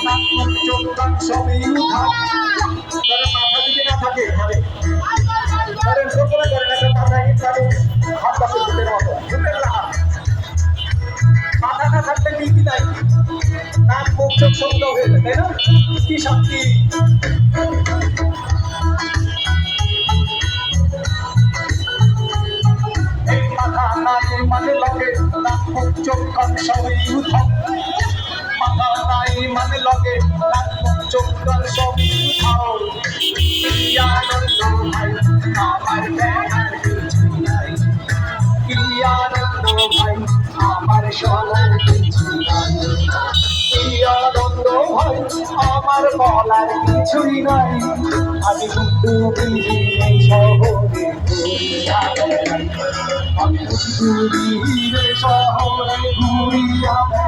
নাক মুখ চোখ কান সবই উধাও। ধরেন মাথা যদি না থাকে এখানে, ধরেন কল্পনা করেন একটা মাথাহীন মানুষ হাত পাশে ভূতের মতো, ভূতের লাহার। মাথা না থাকলে কি নাই, নাক মুখ চোখ শব্দ হয়ে যায়, তাই না? কি শান্তি! এই মাথা নাই মানে লগে নাক মুখ চোখ কান সবই উধাও। মাথা নাই মানে লগে নাক মুখ চোখ কান সবই উধাও। কি আনন্দ ভাই আমার দেখার কিছু নাই, কি আনন্দ ভাই আমার সবার কিছু নাই, কি আনন্দ ভাই আমার বলার কিছুই নাই। আমি ঘুরিয়ে শহরে ঘুরিয়া বেড়াই, আমি ঘুরিয়ে শহরে ঘুরিয়া বেড়াই।